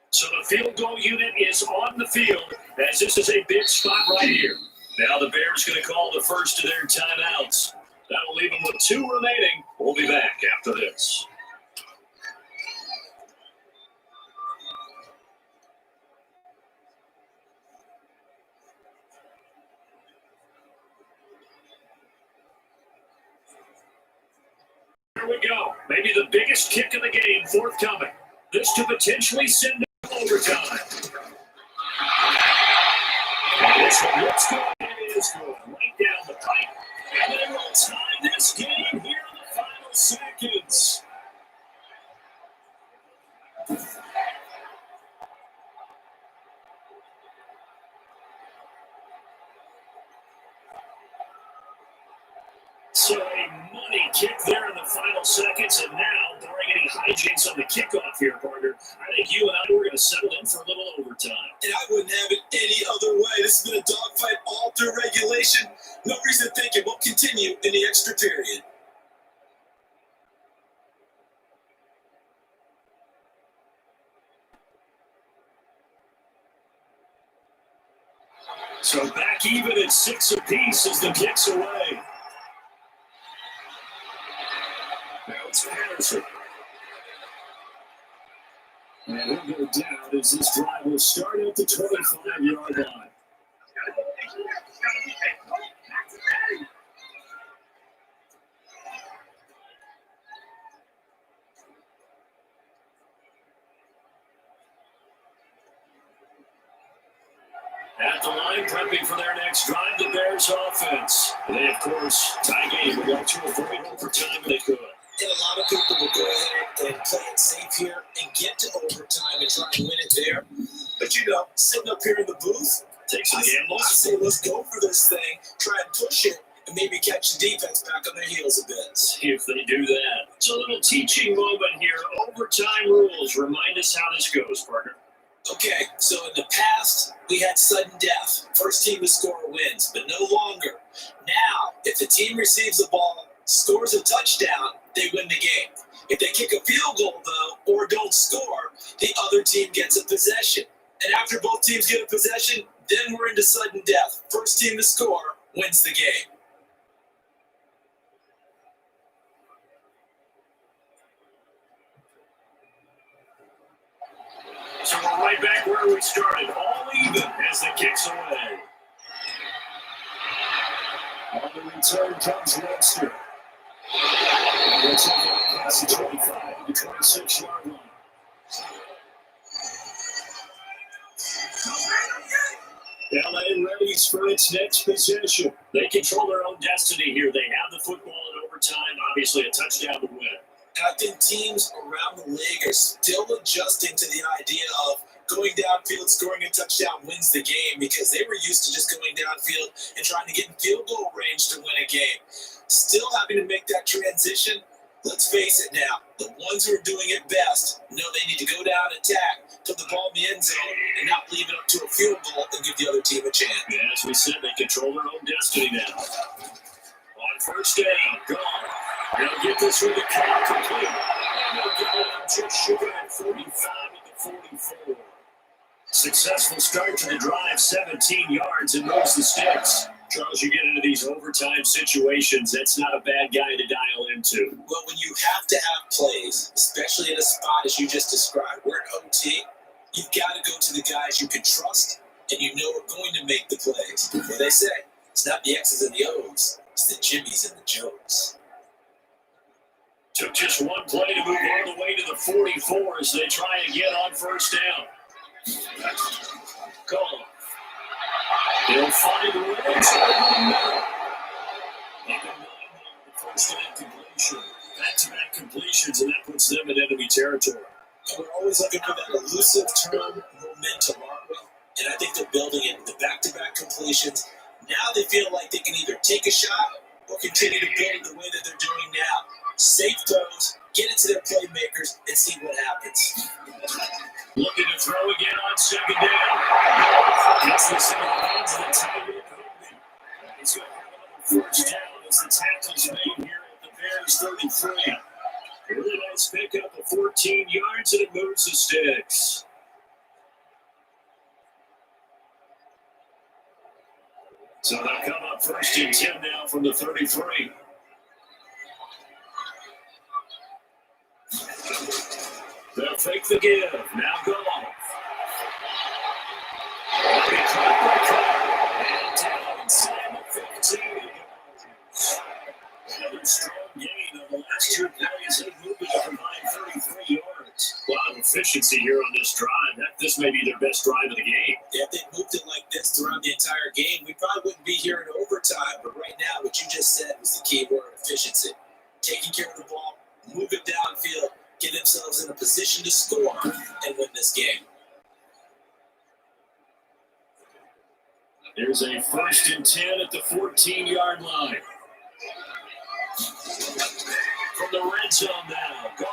S2: So the field goal unit is on the field as this is a big spot right here. Now the Bears going to call the first of their timeouts. That'll leave them with 2 remaining. We'll be back after this. Here we go. Maybe the biggest kick of the game forthcoming. This to potentially send it to overtime. And this one looks good. It is good. Right down the pipe. And they will tie this game here in the final seconds. So a points, and now, barring any hijinks on the kickoff here, partner, I think you and I were going to settle in for a little overtime.
S3: And I wouldn't have it any other way. This has been a dogfight all through regulation. No reason to think it won't continue in the extra period.
S2: So back even at 6 apiece as the kick's away. Now it's Patterson. And he'll go down as this drive will start at the 25-yard line. At the line, prepping for their next drive, the Bears offense. They, of course, tie game. Would like to avoid overtime if they could.
S3: And a lot of people will go ahead and play it safe here and get to overtime and try and win it there. But, sitting up here in the booth,
S2: take some gambles.
S3: I say let's go for this thing, try and push it, and maybe catch the defense back on their heels a bit.
S2: See if they do that. It's a little teaching moment here. Overtime rules. Remind us how this goes, partner.
S3: Okay, so in the past, we had sudden death. First team to score wins, but no longer. Now, if the team receives the ball, scores a touchdown, they win the game. If they kick a field goal, though, or don't score, the other team gets a possession. And after both teams get a possession, then we're into sudden death. First team to score wins the game.
S2: So we're right back where we started, all even as the kick's away. On the return comes Webster. They'll take it across the 25 to the 26-yard line. LA readies for its next possession. They control their own destiny here. They have the football in overtime. Obviously, a touchdown to win.
S3: And I think teams around the league are still adjusting to the idea of going downfield, scoring a touchdown wins the game, because they were used to just going downfield and trying to get in field goal range to win a game. Still having to make that transition. Let's face it now, the ones who are doing it best know they need to go down, attack, put the ball in the end zone, and not leave it up to a field goal and give the other team a chance.
S2: Yeah, as we said, they control their own destiny now. On first down, gone. They'll get this with the clock complete. And they'll get it up just short at 45 to the 44. Successful start to the drive, 17 yards, and moves the sticks. Charles, you get into these overtime situations, that's not a bad guy to dial into.
S3: Well, when you have to have plays, especially in a spot as you just described, we're in OT, you've got to go to the guys you can trust and you know are going to make the plays. What they say, it's not the X's and the O's, it's the Jimmys and the Joes.
S2: Took just one play to move all the way to the 44 as they try again on first down. Go on. They'll find the range over the middle. First down completion. Back-to-back completions, and that puts them in enemy territory.
S3: And we're always looking for that elusive term, momentum, aren't we? And I think they're building it. The back-to-back completions. Now they feel like they can either take a shot or continue to build the way that they're doing now. Safe throws, get it to their playmakers, and see what happens.
S2: Looking to throw again on second down. Gets this in the hands of the tight end Hogan. He's going to have another first down as the tackle's made here at the Bears 33. Really nice pickup of 14 yards, and it moves the sticks. So they'll come up first and 10 now from the 33. They'll fake the give. Now go off. And down inside the 15. Another strong gain on the last two plays. They moved it a combined 33 yards. A lot of efficiency here on this drive. This may be their best drive of the game.
S3: Yeah, if they moved it like this throughout the entire game, we probably wouldn't be here in overtime. But right now, what you just said was the key word, efficiency. Taking care of the ball, move it downfield, get themselves in a position to score and win this game.
S2: There's a first and 10 at the 14-yard line. from the red zone now. Goff.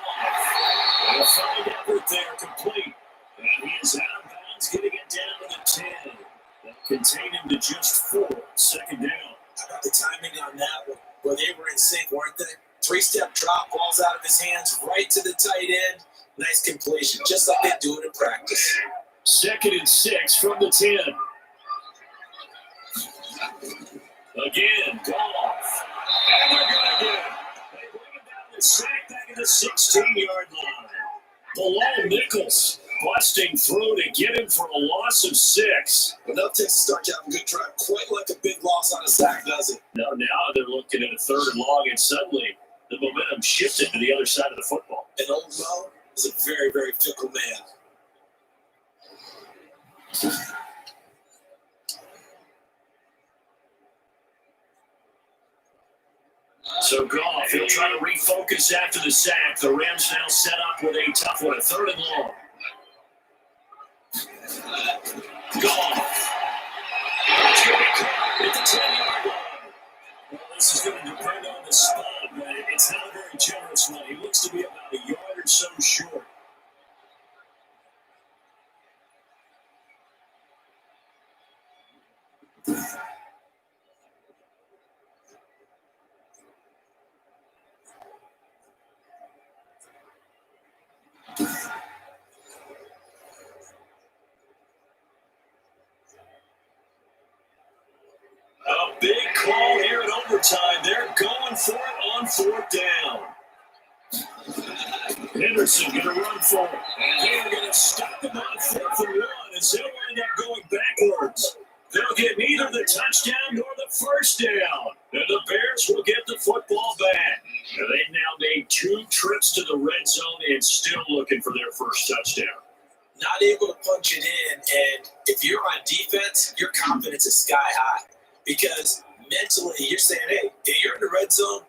S2: They'll find Everett there, complete. And he is out of bounds, getting it down to the 10. They'll contain him to just 4. Second down.
S3: How about the timing on that one? Well, they were in sync, weren't they? 3-step drop, balls out of his hands, right to the tight end. Nice completion, just like they do it in practice.
S2: 2nd and 6 from the 10. Again, Goff. And they're going to get him. They bring him down the sack back at the 16-yard line. Below Nichols, busting through to get him for a loss of 6.
S3: Enough takes to start to have a good drive, quite like a big loss on a sack, does it?
S2: Now they're looking at a 3rd and long, and suddenly the momentum shifted to the other side of the football.
S3: And old Mo is a very, very fickle man.
S2: So Goff, he'll try to refocus after the sack. The Rams now set up with a tough one, a 3rd and long. Goff. At the 10-yard line. Well, this is going to depend on the spot, but it's not a very generous one. He looks to be about a yard or so short. A big call here in overtime. They're going for it on 4th down. Henderson going to run for it. And they're going to stop him on 4th and 1 as they'll wind up going backwards. They'll get neither the touchdown nor the first down. And the Bears will get the football back. And they've now made 2 trips to the red zone and still looking for their first touchdown.
S3: Not able to punch it in, and if you're on defense, your confidence is sky high. Because mentally, you're saying, hey, if you're in the red zone,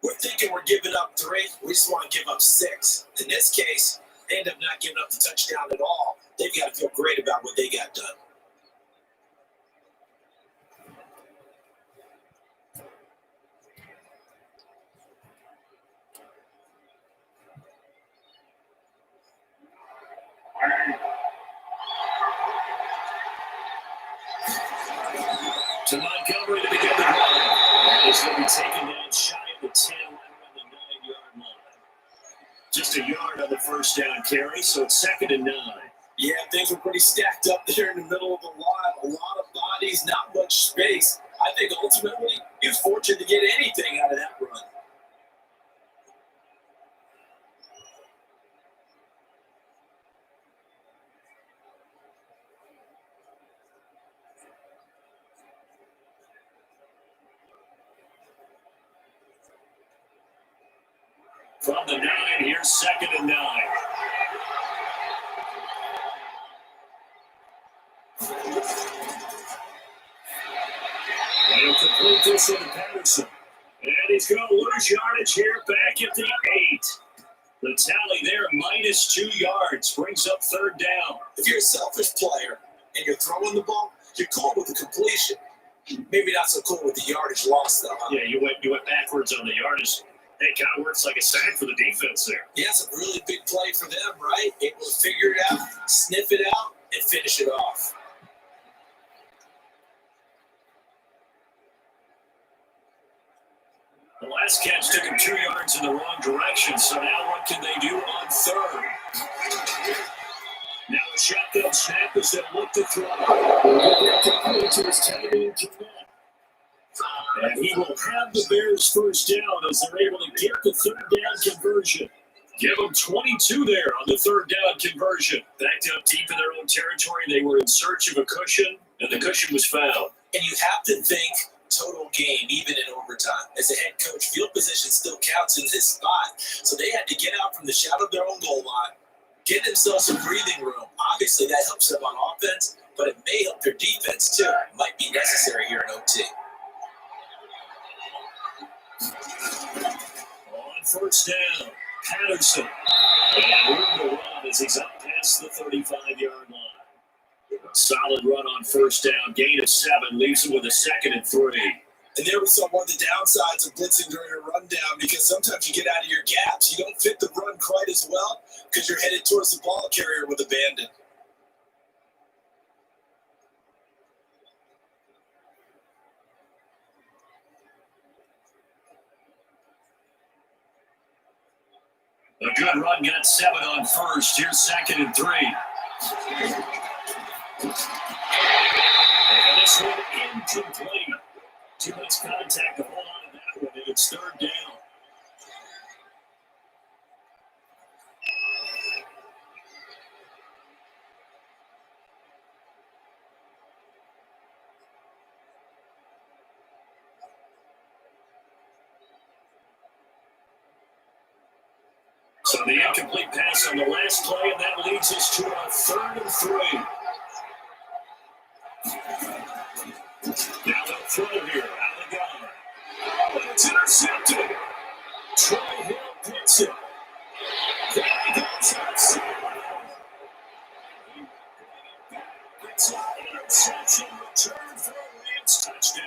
S3: we're thinking we're giving up 3. We just want to give up 6. In this case, they end up not giving up the touchdown at all. They've got to feel great about what they got done.
S2: To Montgomery to begin the run. He's going to be taken down shy of the 10, right around the 9-yard line. Just a yard on the first down carry, so it's 2nd and 9.
S3: Yeah, things were pretty stacked up there in the middle of the line. A lot of bodies, not much space. I think ultimately he was fortunate to get anything out of that run.
S2: From the 9, here's 2nd and 9. They'll complete this into Patterson. And he's going to lose yardage here back at the 8. The tally there, minus 2 yards, brings up 3rd down.
S3: If you're a selfish player and you're throwing the ball, you're cool with the completion. Maybe not so cool with the yardage loss, though, huh?
S2: Yeah, you went backwards on the yardage. It kind of works like a sack for the defense there.
S3: Yeah, it's a really big play for them, right? Able to figure it out, sniff it out, and finish it off.
S2: The last catch took him 2 yards in the wrong direction, so now what can they do on 3rd? Now a shotgun snap as they look to throw. Complete to his tight end to net. And he will have the Bears first down as they're able to get the 3rd down conversion. Give them 22 there on the 3rd down conversion. Backed up deep in their own territory. They were in search of a cushion, and the cushion was found.
S3: And you have to think total game, even in overtime. As a head coach, field position still counts in this spot. So they had to get out from the shadow of their own goal line, get themselves some breathing room. Obviously, that helps them on offense, but it may help their defense too. It might be necessary here in OT.
S2: On first down, Patterson. And room to run as he's up past the 35-yard line. Solid run on first down. Gain of 7 leaves him with a 2nd and 3.
S3: And there we saw one of the downsides of blitzing during a rundown, because sometimes you get out of your gaps. You don't fit the run quite as well because you're headed towards the ball carrier with a bandit.
S2: A good run got 7 on first. Here's 2nd and 3. And this one incomplete. Too much contact to hold on to that one, and it's 3rd down. So the incomplete pass on the last play, and that leads us to a 3rd and 3. Now they'll throw here. Allegara. Oh, and it's intercepted. Troy Hill picks it. There he goes outside. It's an interception return for a Rams touchdown.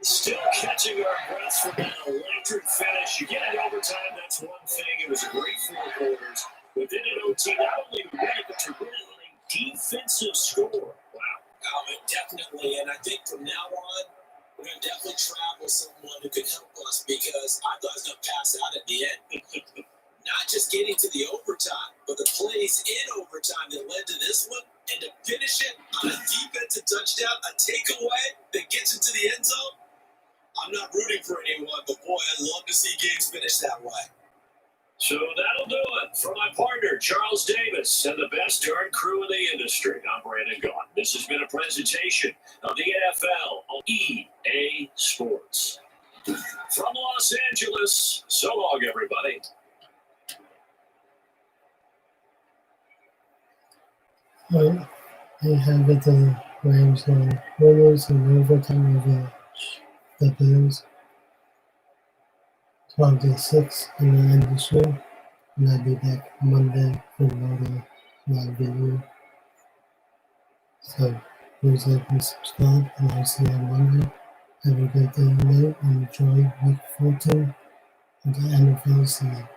S2: Still catching our breaths from that electric finish. You get it overtime, that's one thing. It was a great 4 quarters. But then in OT, not only to win it, but to win it with a defensive score. Wow.
S3: Definitely. And I think from now on, we're going to definitely travel someone who can help us, because I thought I was going to pass out at the end. Not just getting to the overtime, but the plays in overtime that led to this one, and to finish it on a defensive touchdown, a takeaway that gets into the end zone. I'm not rooting for anyone, but boy, I'd love to see games finish that way.
S2: So that'll do it. For my partner, Charles Davis, and the best darn crew in the industry, I'm Brandon Gaughan. This has been a presentation of the NFL on EA Sports. From Los Angeles, so long, everybody.
S1: Well, they have it the Rams on winners in overtime over the Bills. 12-6 in the end of the show. And I'll be back Monday for another live video. So please like and subscribe, and I'll see you on Monday. Have a great day and night, and enjoy week 14 of the NFL season.